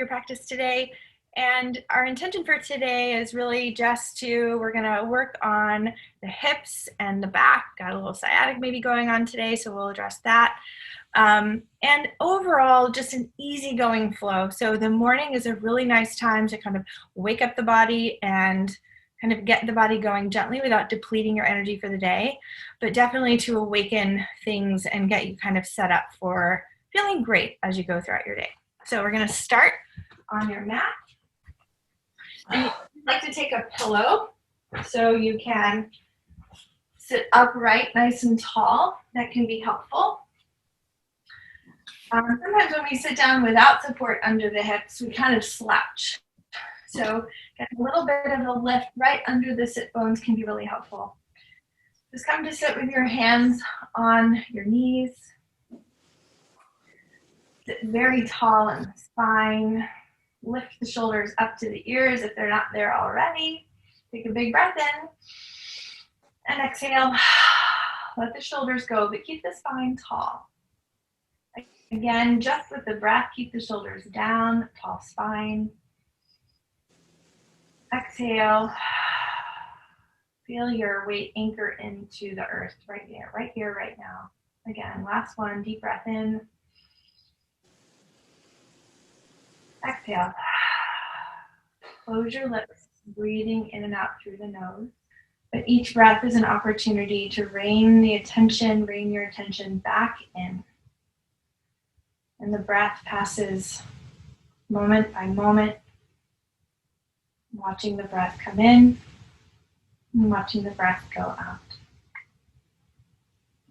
your practice today. And our intention for today is really just we're gonna work on the hips and the back. Got a little sciatic maybe going on today, so we'll address that. And overall, just an easygoing flow. So the morning is a really nice time to kind of wake up the body and kind of get the body going gently without depleting your energy for the day, but definitely to awaken things and get you kind of set up for feeling great as you go throughout your day. So we're gonna start on your mat. And you'd like to take a pillow so you can sit upright, nice and tall. That can be helpful. Sometimes when we sit down without support under the hips, we kind of slouch. So get a little bit of a lift right under the sit bones can be really helpful. Just come to sit with your hands on your knees. Sit very tall in the spine. Lift the shoulders up to the ears if they're not there already. Take a big breath in and exhale. Let the shoulders go, but keep the spine tall. Again, just with the breath, keep the shoulders down, tall spine. Exhale. Feel your weight anchor into the earth right here, right now. Again, last one, deep breath in. Exhale. Close your lips, breathing in and out through the nose. But each breath is an opportunity to rein your attention back in. And the breath passes moment by moment, watching the breath come in and watching the breath go out.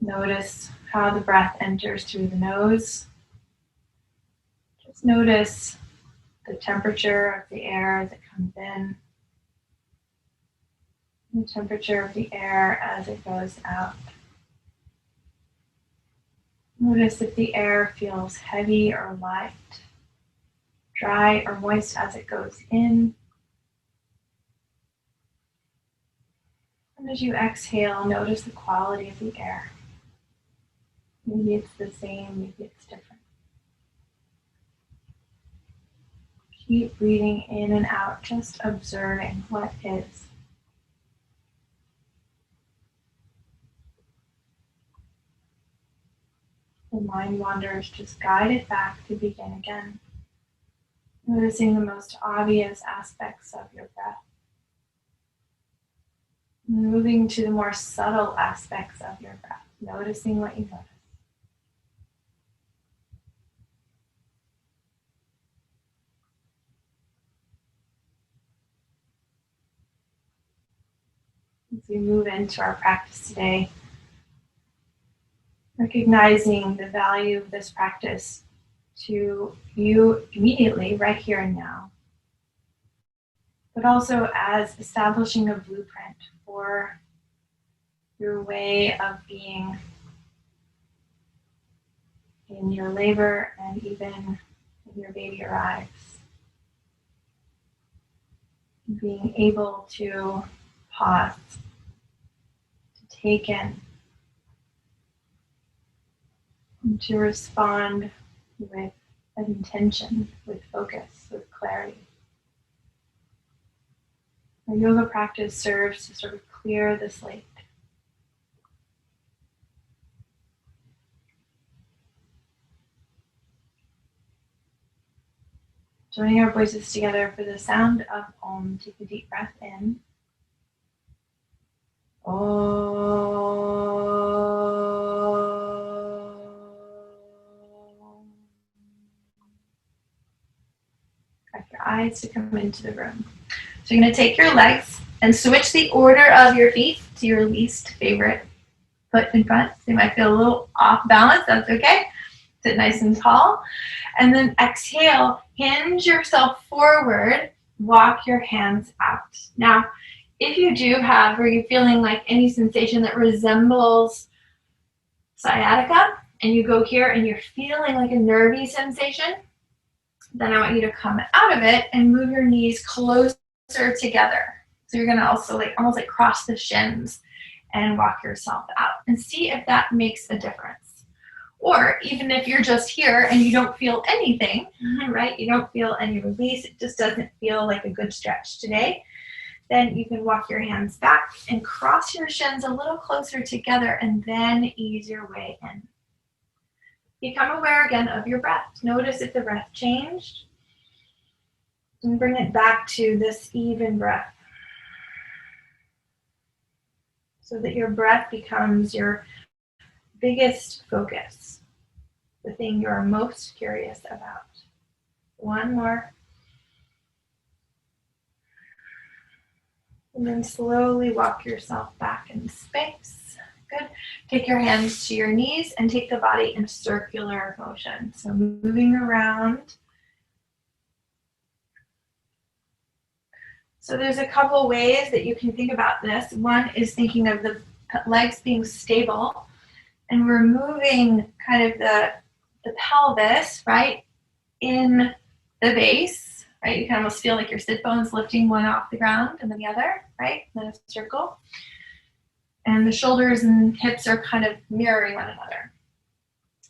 Notice how the breath enters through the nose. Just notice the temperature of the air as it comes in, the temperature of the air as it goes out. Notice if the air feels heavy or light, dry or moist as it goes in. And as you exhale, notice the quality of the air. Maybe it's the same, maybe it's different. Keep breathing in and out, just observing what is. The mind wanders, just guide it back to begin again. Noticing the most obvious aspects of your breath. Moving to the more subtle aspects of your breath. Noticing what you notice. As we move into our practice today, recognizing the value of this practice to you immediately, right here and now, but also as establishing a blueprint for your way of being in your labor and even when your baby arrives. Being able to pause, to take in, and to respond with intention, with focus, with clarity. Our yoga practice serves to sort of clear the slate. Joining our voices together for the sound of Om. Take a deep breath in. Expect your eyes to come into the room. So you're going to take your legs and switch the order of your feet to your least favorite foot in front. So you might feel a little off balance, that's okay. Sit nice and tall. And then exhale, hinge yourself forward, walk your hands out. Now, if you do have, or you're feeling like any sensation that resembles sciatica, and you go here and you're feeling like a nervy sensation, then I want you to come out of it and move your knees closer together. So you're gonna also almost like cross the shins and walk yourself out and see if that makes a difference. Or even if you're just here and you don't feel anything, right? You don't feel any release, it just doesn't feel like a good stretch today, then you can walk your hands back and cross your shins a little closer together and then ease your way in. Become aware again of your breath. Notice if the breath changed and bring it back to this even breath so that your breath becomes your biggest focus, the thing you're most curious about. One more. And then slowly walk yourself back in space. Good. Take your hands to your knees and take the body in circular motion. So moving around. So there's a couple ways that you can think about this. One is thinking of the legs being stable and removing kind of the pelvis, right, in the base, right? You can almost feel like your sit bones lifting one off the ground and then the other, right? And then a circle. And the shoulders and hips are kind of mirroring one another.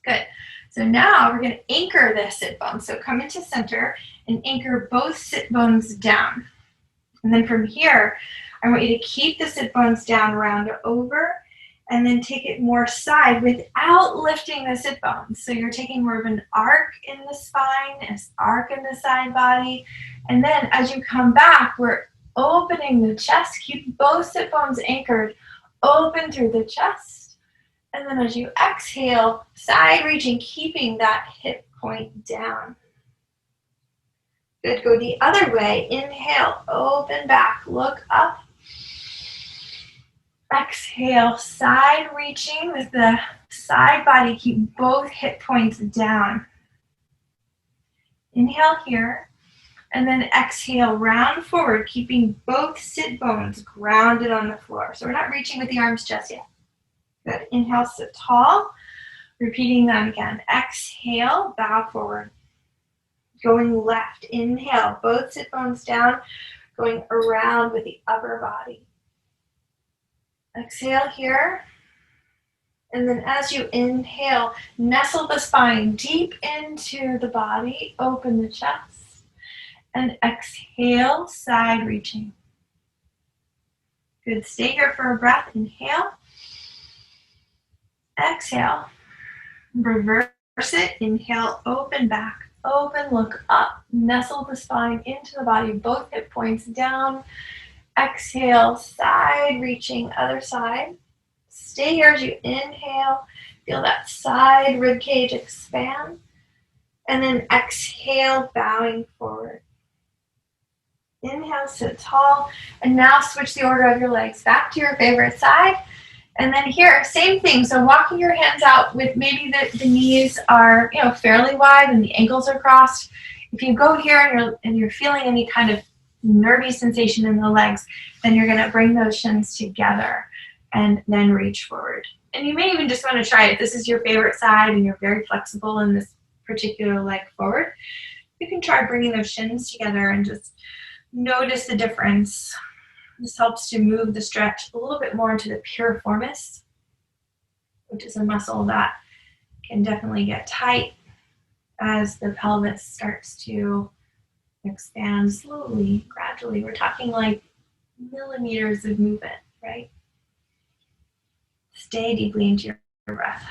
Good. So now we're going to anchor the sit bones. So come into center and anchor both sit bones down. And then from here, I want you to keep the sit bones down, round over, and then take it more side without lifting the sit bones. So you're taking more of an arc in the spine, an arc in the side body. And then as you come back, we're opening the chest. Keep both sit bones anchored, open through the chest. And then as you exhale, side reaching, keeping that hip point down. Good, go the other way. Inhale, open back, look up. Exhale, side reaching with the side body. Keep both hip points down. Inhale here, and then exhale, round forward, keeping both sit bones grounded on the floor. So we're not reaching with the arms just yet. Good, inhale, sit tall. Repeating them again. Exhale, bow forward. Going left, inhale, both sit bones down, going around with the upper body. Exhale here, and then as you inhale, nestle the spine deep into the body, open the chest, and exhale, side reaching. Good, stay here for a breath, inhale, exhale, reverse it, inhale, open back. Open, look up, nestle the spine into the body, both hip points down. Exhale, side reaching, other side. Stay here as you inhale. Feel that side rib cage expand. And then exhale, bowing forward. Inhale, sit tall. And now switch the order of your legs back to your favorite side. And then here, same thing. So walking your hands out with maybe the knees are, fairly wide and the ankles are crossed. If you go here and you're feeling any kind of nervy sensation in the legs, then you're going to bring those shins together and then reach forward. And you may even just want to try it. If this is your favorite side and you're very flexible in this particular leg forward, you can try bringing those shins together and just notice the difference. This helps to move the stretch a little bit more into the piriformis, which is a muscle that can definitely get tight as the pelvis starts to expand slowly, gradually. We're talking like millimeters of movement, right? Stay deeply into your breath.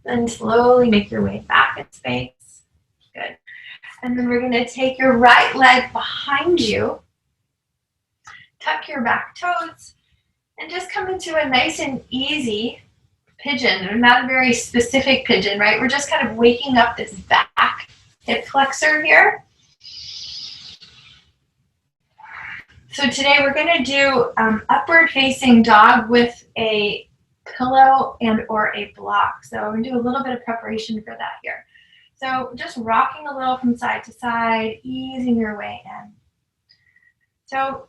Then slowly make your way back in space. Good. And then we're going to take your right leg behind you. Tuck your back toes and just come into a nice and easy pigeon. Not a very specific pigeon, right? We're just kind of waking up this back hip flexor here. So today we're going to do upward facing dog with a pillow and or a block. So we're going to do a little bit of preparation for that here. So just rocking a little from side to side, easing your way in. So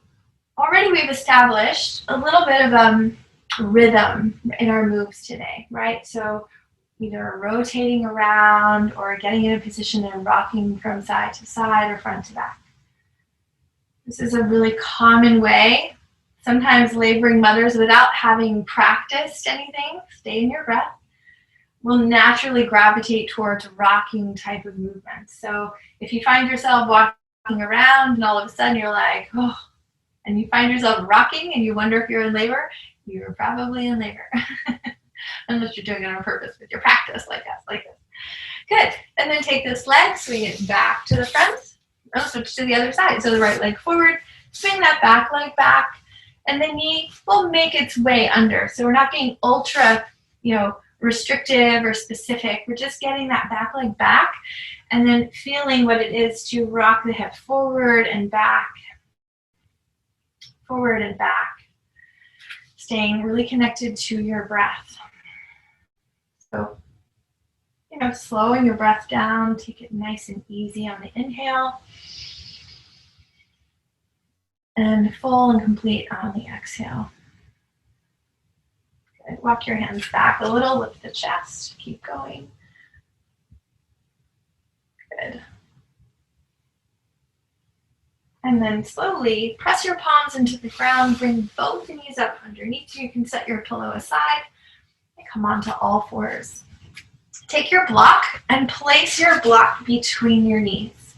already we've established a little bit of rhythm in our moves today, right? So either rotating around or getting in a position and rocking from side to side or front to back. This is a really common way. Sometimes laboring mothers, without having practiced anything, stay in your breath, will naturally gravitate towards rocking type of movements. So if you find yourself walking around and all of a sudden you're like, oh, and you find yourself rocking and you wonder if you're in labor, you're probably in labor. Unless you're doing it on purpose with your practice like this. Good. And then take this leg, swing it back to the front. Oh, switch to the other side. So the right leg forward, swing that back leg back, and the knee will make its way under. So we're not being ultra, restrictive or specific. We're just getting that back leg back and then feeling what it is to rock the hip forward and back, staying really connected to your breath. So, slowing your breath down, take it nice and easy on the inhale, and full and complete on the exhale. Good. Walk your hands back a little, lift the chest, keep going. Good. And then slowly press your palms into the ground, bring both knees up underneath you. You can set your pillow aside and come onto all fours. Take your block and place your block between your knees.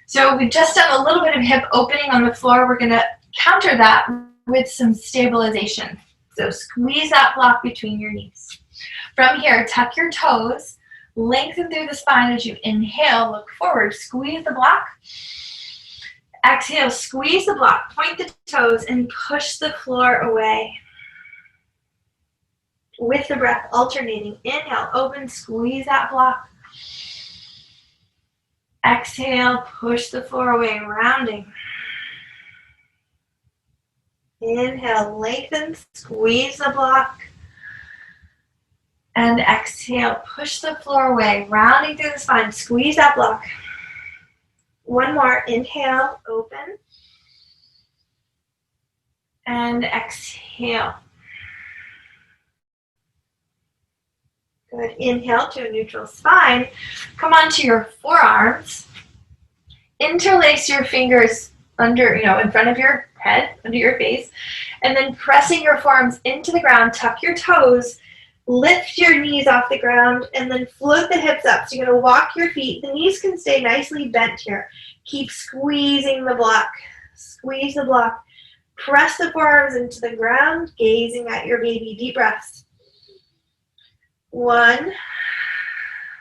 So we've just done a little bit of hip opening on the floor. We're going to counter that with some stabilization. So squeeze that block between your knees. From here, tuck your toes, lengthen through the spine as you inhale, look forward, squeeze the block. Exhale, squeeze the block, point the toes, and push the floor away. With the breath alternating, inhale, open, squeeze that block. Exhale, push the floor away, rounding. Inhale, lengthen, squeeze the block. And exhale, push the floor away, rounding through the spine, squeeze that block. One more, inhale, open. And exhale. Good. Inhale to a neutral spine. Come onto your forearms. Interlace your fingers under, in front of your head, under your face. And then pressing your forearms into the ground, tuck your toes, lift your knees off the ground, and then float the hips up. So you're going to walk your feet. The knees can stay nicely bent here. Keep squeezing the block. Squeeze the block. Press the forearms into the ground, gazing at your baby. Deep breaths. 1,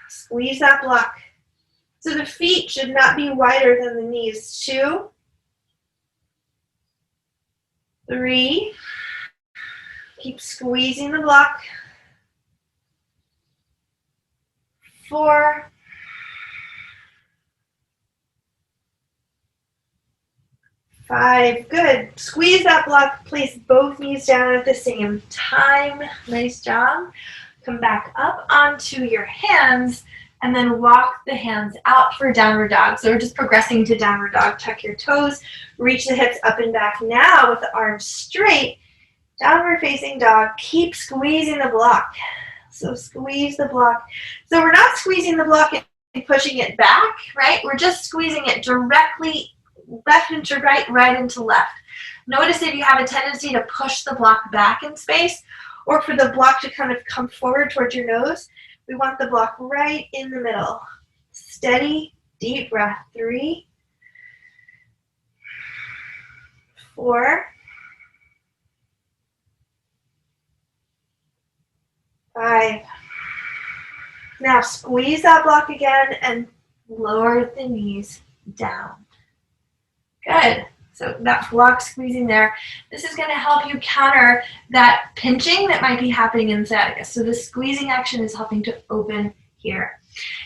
squeeze that block. So the feet should not be wider than the knees. 2, 3, keep squeezing the block. 4, 5, good. Squeeze that block, place both knees down at the same time. Nice job. Come back up onto your hands and then walk the hands out for downward dog. So we're just progressing to downward dog. Tuck your toes, reach the hips up and back. Now with the arms straight, downward facing dog. Keep squeezing the block. So squeeze the block. So we're not squeezing the block and pushing it back, right? We're just squeezing it directly left into right, right into left. Notice if you have a tendency to push the block back in space, or for the block to kind of come forward towards your nose, we want the block right in the middle. Steady, deep breath. 3, 4, 5. Now squeeze that block again and lower the knees down. Good. So that block squeezing there, this is going to help you counter that pinching that might be happening in sciatica. So the squeezing action is helping to open here.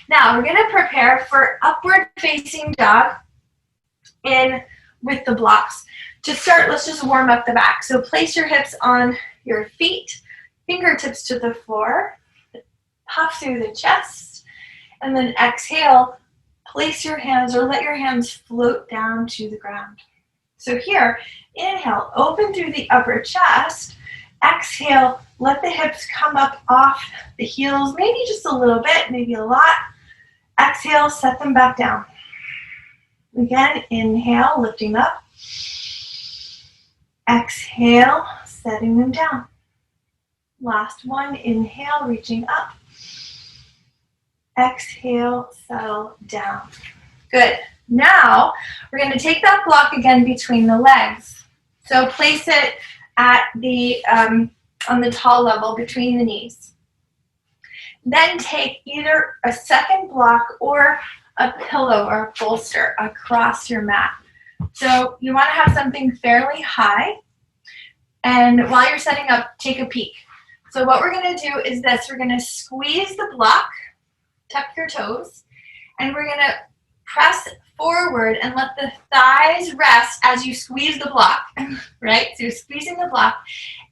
Now we're going to prepare for upward facing dog in with the blocks. To start, let's just warm up the back. So place your hips on your feet, fingertips to the floor, puff through the chest, and then exhale, place your hands or let your hands float down to the ground. So here, inhale, open through the upper chest. Exhale, let the hips come up off the heels, maybe just a little bit, maybe a lot. Exhale, set them back down. Again, inhale, lifting up. Exhale, setting them down. Last one, inhale, reaching up. Exhale, settle down. Good. Now, we're going to take that block again between the legs. So place it at the, on the tall level between the knees. Then take either a second block or a pillow or a bolster across your mat. So you want to have something fairly high. And while you're setting up, take a peek. So what we're going to do is this. We're going to squeeze the block, tuck your toes, and we're going to press forward and let the thighs rest as you squeeze the block, right? So you're squeezing the block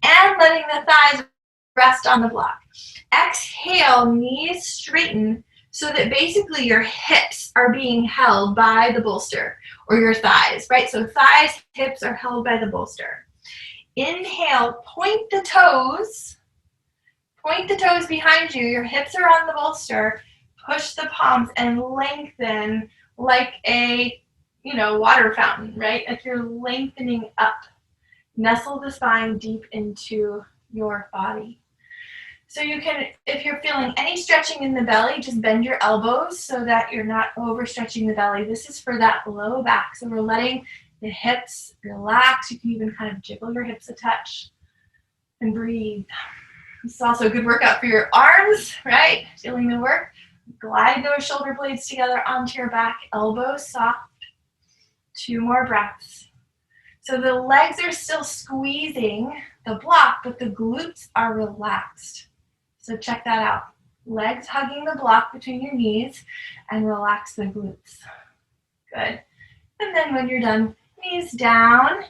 and letting the thighs rest on the block. Exhale, knees straighten so that basically your hips are being held by the bolster or your thighs, right? So thighs, hips are held by the bolster. Inhale, point the toes behind you. Your hips are on the bolster. Push the palms and lengthen like a, water fountain, right? Like you're lengthening up. Nestle the spine deep into your body. So you can, if you're feeling any stretching in the belly, just bend your elbows so that you're not overstretching the belly. This is for that low back. So we're letting the hips relax. You can even kind of jiggle your hips a touch and breathe. This is also a good workout for your arms, right? Feeling the work. Glide those shoulder blades together onto your back, elbows soft. 2 more breaths. So the legs are still squeezing the block, but the glutes are relaxed. So check that out. Legs hugging the block between your knees and relax the glutes. Good. And then when you're done, knees down,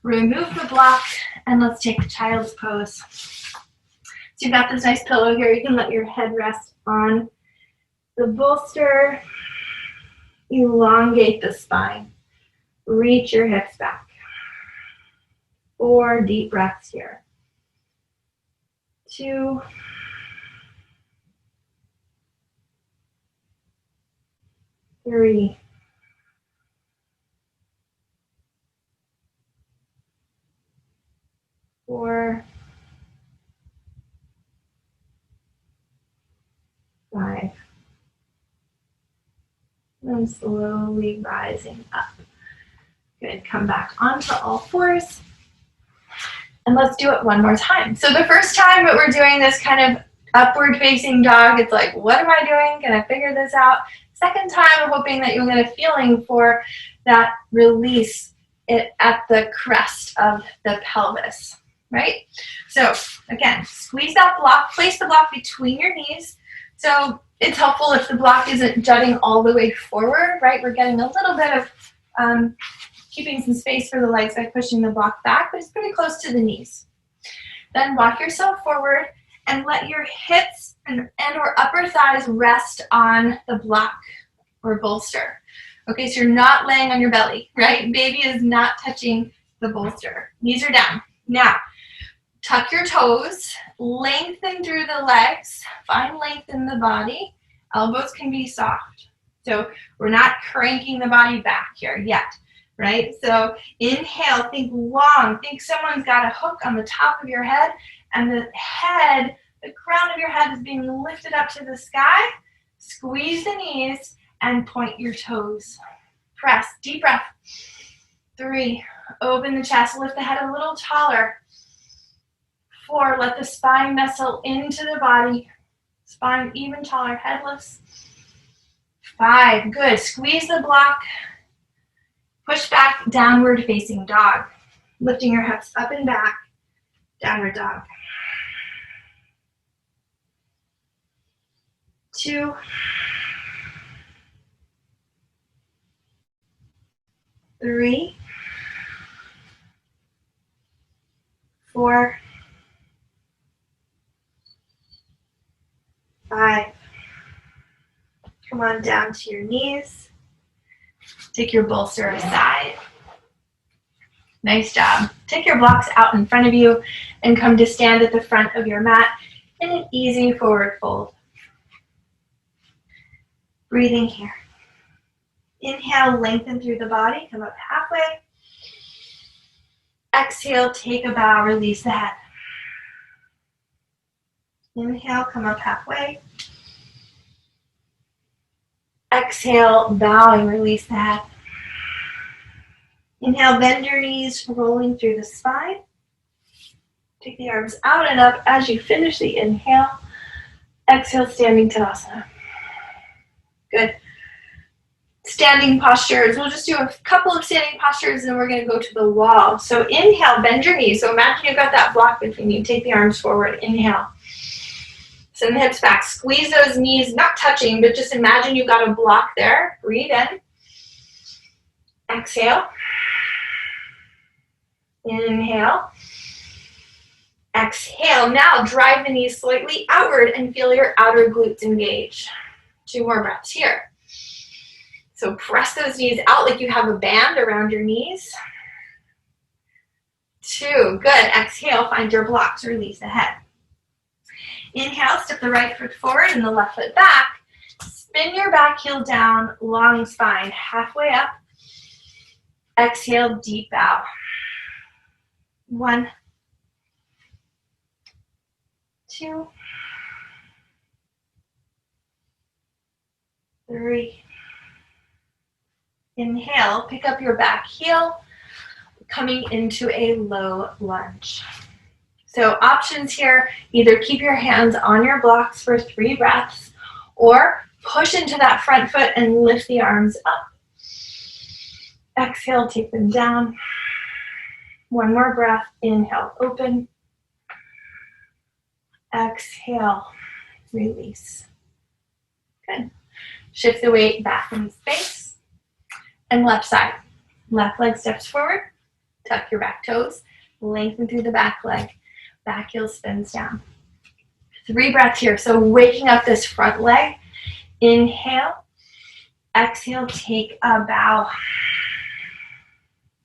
remove the block, and let's take child's pose. So you've got this nice pillow here. You can let your head rest on the bolster. Elongate the spine. Reach your hips back. 4 deep breaths here. 2. 3. 4. 5. And slowly rising up. Good. Come back onto all fours. And let's do it one more time. So the first time that we're doing this kind of upward facing dog, it's like, what am I doing? Can I figure this out? Second time, I'm hoping that you'll get a feeling for that release at the crest of the pelvis, right? So again, squeeze that block, place the block between your knees. So it's helpful if the block isn't jutting all the way forward, right? We're getting a little bit of keeping some space for the legs by pushing the block back, but it's pretty close to the knees. Then walk yourself forward and let your hips and or upper thighs rest on the block or bolster. Okay, so you're not laying on your belly, right? Baby is not touching the bolster. Knees are down. Now, tuck your toes, lengthen through the legs, find length in the body. Elbows can be soft. So we're not cranking the body back here yet, right? So inhale, think long. Think someone's got a hook on the top of your head and the crown of your head is being lifted up to the sky. Squeeze the knees and point your toes. Press, deep breath. 3, open the chest, lift the head a little taller. 4, let the spine nestle into the body. Spine even taller, head lifts. 5, good, squeeze the block. Push back, downward facing dog. Lifting your hips up and back, downward dog. 2, 3, 4, 5. Come on down to your knees. Take your bolster aside. Nice job. Take your blocks out in front of you and come to stand at the front of your mat in an easy forward fold. Breathing here. Inhale, lengthen through the body, come up halfway. Exhale, take a bow, release the head. Inhale, come up halfway. Exhale, bow and release the head. Inhale, bend your knees, rolling through the spine. Take the arms out and up as you finish the inhale. Exhale, standing Tadasana. Good. Standing postures. We'll just do a couple of standing postures and then we're going to go to the wall. So inhale, bend your knees. So imagine you've got that block between you. Take the arms forward. Inhale. Send the hips back. Squeeze those knees, not touching, but just imagine you've got a block there. Breathe in. Exhale. Inhale. Exhale. Now drive the knees slightly outward and feel your outer glutes engage. 2 more breaths here. So press those knees out like you have a band around your knees. 2. Good. Exhale. Find your blocks. Release the head. Inhale. Step the right foot forward and the left foot back. Spin your back heel down. Long spine. Halfway up. Exhale. Deep bow. 1. 2. 3. Inhale, pick up your back heel, coming into a low lunge. So options here, either keep your hands on your blocks for 3 breaths, or push into that front foot and lift the arms up. Exhale, take them down. 1 more breath, inhale, open. Exhale, release. Good. Shift the weight back in space. And left side. Left leg steps forward. Tuck your back toes. Lengthen through the back leg. Back heel spins down. 3 breaths here. So waking up this front leg. Inhale. Exhale, take a bow.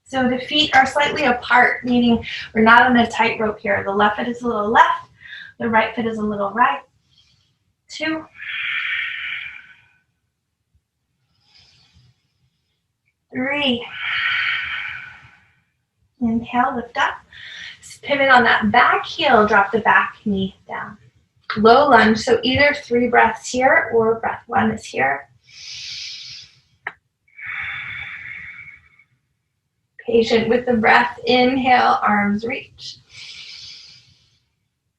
So the feet are slightly apart, meaning we're not on a tightrope here. The left foot is a little left. The right foot is a little right. 2. 3. Inhale, lift up. Pivot on that back heel, drop the back knee down. Low lunge, so either 3 breaths here or breath 1 is here. Patient with the breath. Inhale, arms reach.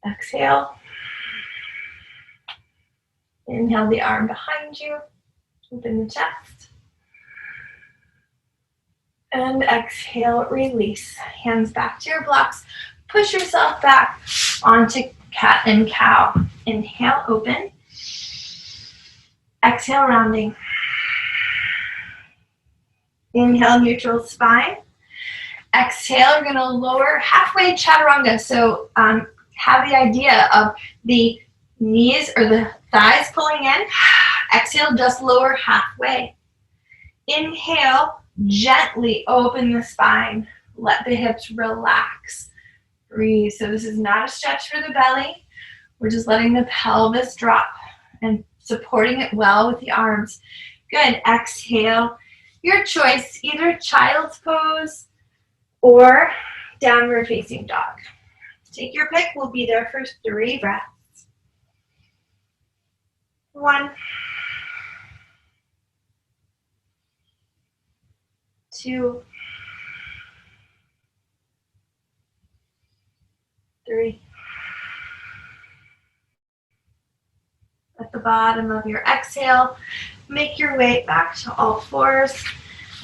Exhale. Inhale the arm behind you. Open the chest. And exhale, release. Hands back to your blocks. Push yourself back onto cat and cow. Inhale, open. Exhale, rounding. Inhale, neutral spine. Exhale, we're gonna lower halfway chaturanga. So have the idea of the knees or the thighs pulling in. Exhale, just lower halfway. Inhale, gently open the spine. Let the hips relax. Breathe. So this is not a stretch for the belly. We're just letting the pelvis drop and supporting it well with the arms. Good. Exhale. Your choice, either child's pose or downward facing dog. Take your pick. We'll be there for 3 breaths. 1. 2. 3. At the bottom of your exhale, make your way back to all 4s.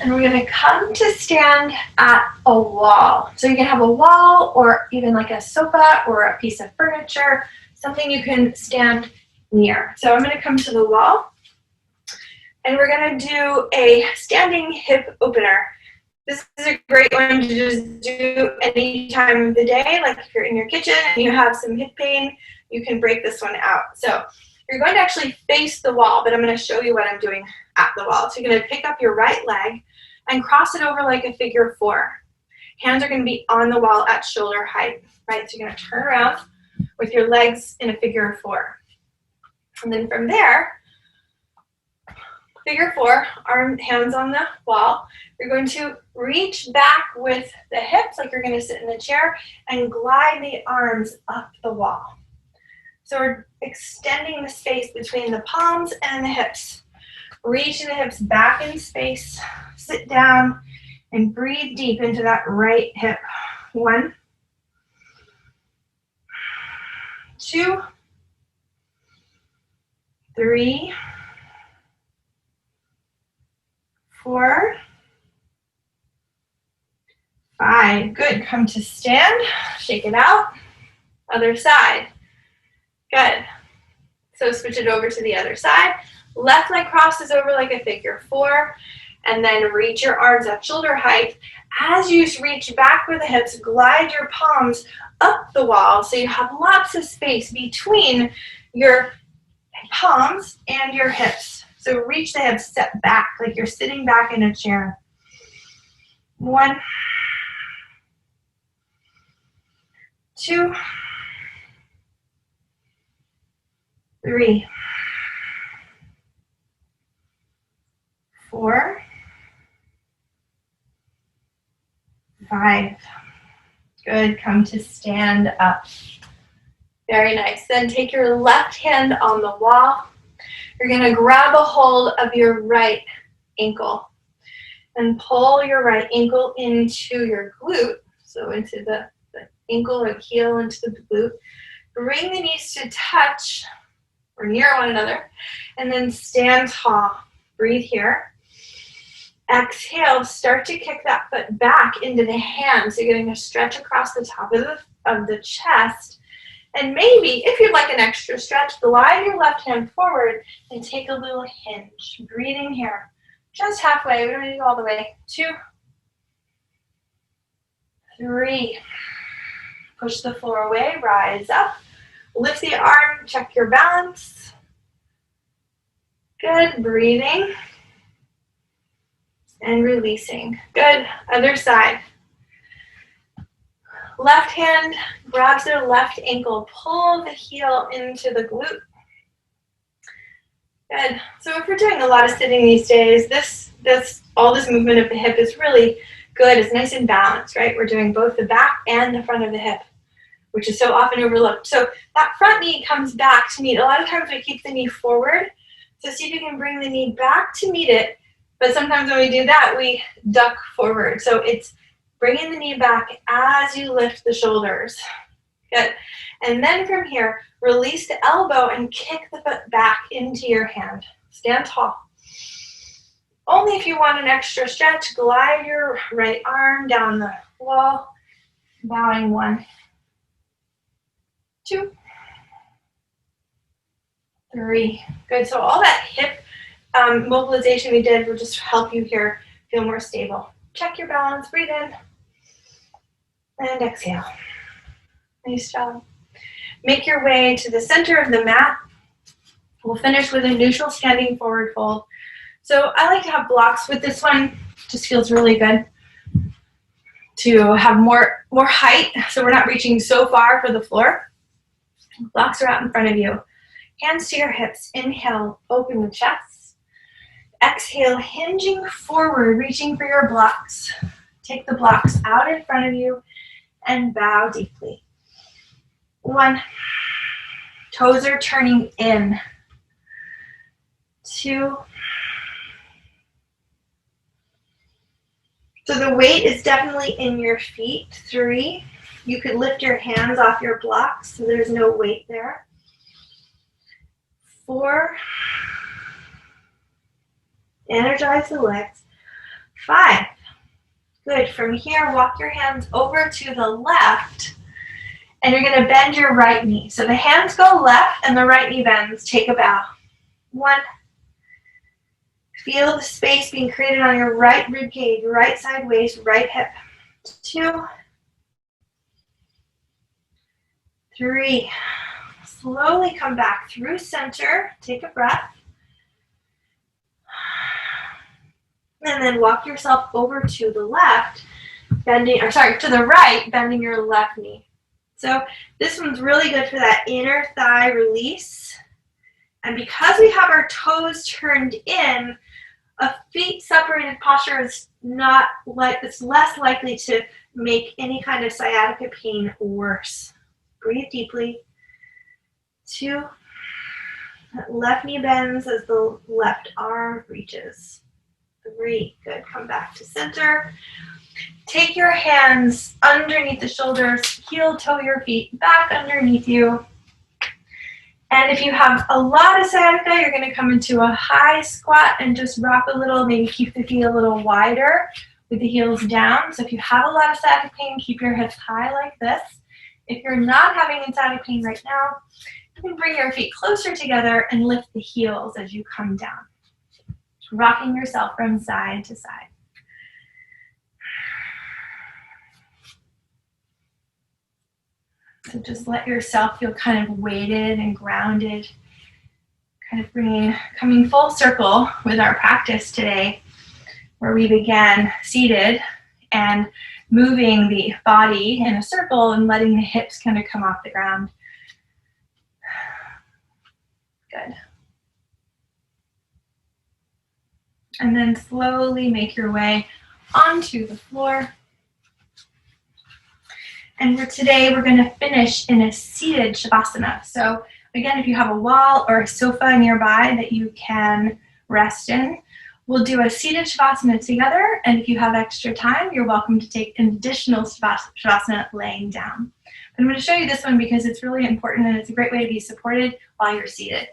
And we're going to come to stand at a wall. So you can have a wall or even like a sofa or a piece of furniture, something you can stand near. So I'm going to come to the wall. And we're going to do a standing hip opener. This is a great one to just do any time of the day. Like if you're in your kitchen and you have some hip pain, you can break this one out. So you're going to actually face the wall, but I'm going to show you what I'm doing at the wall. So you're going to pick up your right leg and cross it over like a figure 4. Hands are going to be on the wall at shoulder height, right? So you're going to turn around with your legs in a figure 4. And then from there, figure 4, hands on the wall. You're going to reach back with the hips like you're going to sit in the chair and glide the arms up the wall. So we're extending the space between the palms and the hips. Reach the hips back in space. Sit down and breathe deep into that right hip. 1, 2, 3, 4, 5. Good. Come to stand. Shake it out. Other side. Good. So switch it over to the other side. Left leg crosses over like a figure 4. And then reach your arms at shoulder height. As you reach back with the hips, glide your palms up the wall so you have lots of space between your palms and your hips. So reach the hips, step back like you're sitting back in a chair. 1, 2, 3, 4, 5. Good. Come to stand up. Very nice. Then take your left hand on the wall. You're going to grab a hold of your right ankle and pull your right ankle into your glute. So into the ankle or heel into the glute. Bring the knees to touch or near one another. And then stand tall. Breathe here. Exhale, start to kick that foot back into the hands. So you're getting a stretch across the top of the chest. And maybe, if you'd like an extra stretch, glide your left hand forward and take a little hinge. Breathing here. Just halfway. We don't need to go all the way. 2, 3. Push the floor away. Rise up. Lift the arm. Check your balance. Good. Breathing. And releasing. Good. Other side. Left hand grabs their left ankle. Pull the heel into the glute. Good. So if we're doing a lot of sitting these days, all this movement of the hip is really good. It's nice and balanced, right? We're doing both the back and the front of the hip, which is so often overlooked. So that front knee comes back to meet. A lot of times we keep the knee forward. So see if you can bring the knee back to meet it. But sometimes when we do that, we duck forward. So it's bringing the knee back as you lift the shoulders. Good. And then from here, release the elbow and kick the foot back into your hand. Stand tall. Only if you want an extra stretch, glide your right arm down the wall, bowing 1, 2, 3. Good. So all that hip mobilization we did will just help you here feel more stable. Check your balance, breathe in, and exhale. Nice job. Make your way to the center of the mat. We'll finish with a neutral standing forward fold. So I like to have blocks with this one. Just feels really good to have more height, so we're not reaching so far for the floor. Blocks are out in front of you. Hands to your hips. Inhale, open the chest. Exhale, hinging forward, reaching for your blocks. Take the blocks out in front of you and bow deeply. 1. Toes are turning in. 2. So the weight is definitely in your feet. 3. You could lift your hands off your blocks so there's no weight there. 4. Energize the legs. 5. Good. From here, walk your hands over to the left, and you're going to bend your right knee. So the hands go left and the right knee bends. Take a bow. 1. Feel the space being created on your right rib cage, right side waist, right hip. 2. 3. Slowly come back through center. Take a breath. And then walk yourself over to the left, to the right, bending your left knee. So this one's really good for that inner thigh release. And because we have our toes turned in, a feet separated posture is it's less likely to make any kind of sciatica pain worse. Breathe deeply. 2, Left knee bends as the left arm reaches. 3, good. Come back to center. Take your hands underneath the shoulders, heel toe your feet back underneath you. And if you have a lot of sciatica, you're going to come into a high squat and just rock a little, maybe keep the feet a little wider with the heels down. So if you have a lot of sciatic pain, keep your hips high like this. If you're not having sciatic pain right now, you can bring your feet closer together and lift the heels as you come down, rocking yourself from side to side. So just let yourself feel kind of weighted and grounded, kind of coming full circle with our practice today, where we began seated and moving the body in a circle and letting the hips kind of come off the ground. Good. And then slowly make your way onto the floor. And for today, we're going to finish in a seated Shavasana. So again, if you have a wall or a sofa nearby that you can rest in, we'll do a seated Shavasana together. And if you have extra time, you're welcome to take an additional Shavasana laying down. I'm going to show you this one because it's really important and it's a great way to be supported while you're seated.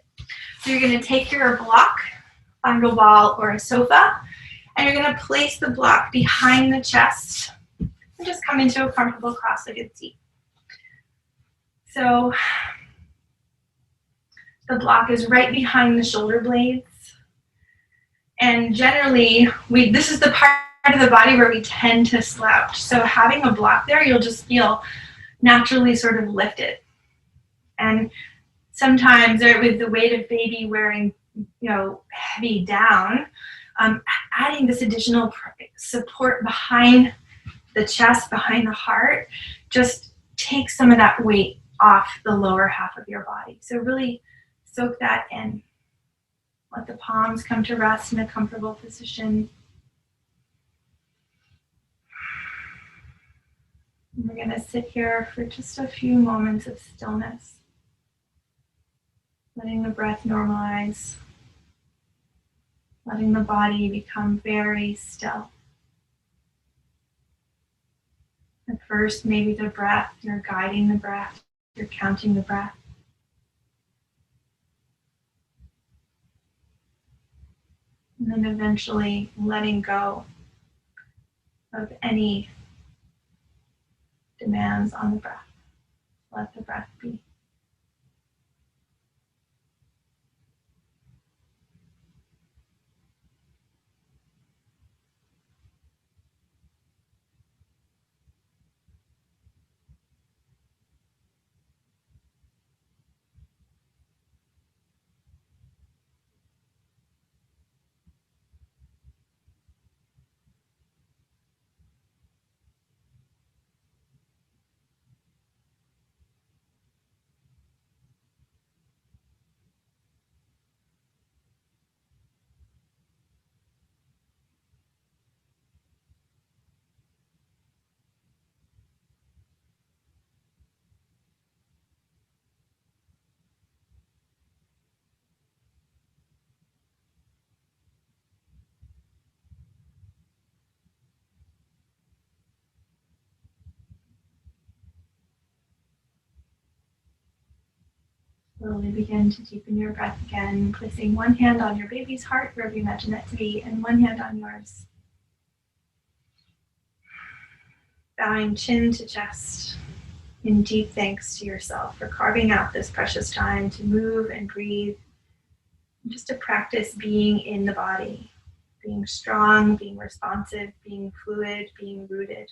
So you're going to take your block, find a wall or a sofa, and you're going to place the block behind the chest. And just come into a comfortable cross-legged seat. So the block is right behind the shoulder blades. And generally, this is the part of the body where we tend to slouch. So having a block there, you'll just feel naturally sort of lifted. And sometimes with the weight of baby wearing, heavy down, adding this additional support behind the chest, behind the heart, just take some of that weight off the lower half of your body. So really soak that in. Let the palms come to rest in a comfortable position. And we're going to sit here for just a few moments of stillness, letting the breath normalize, letting the body become very still. At first, maybe the breath, you're guiding the breath, you're counting the breath. And then eventually letting go of any demands on the breath. Let the breath be. Slowly begin to deepen your breath again, placing one hand on your baby's heart, wherever you imagine that to be, and one hand on yours. Bowing chin to chest in deep thanks to yourself for carving out this precious time to move and breathe, and just to practice being in the body, being strong, being responsive, being fluid, being rooted.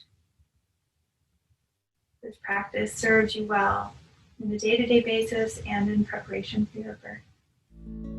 This practice serves you well on a day-to-day basis and in preparation for your birth.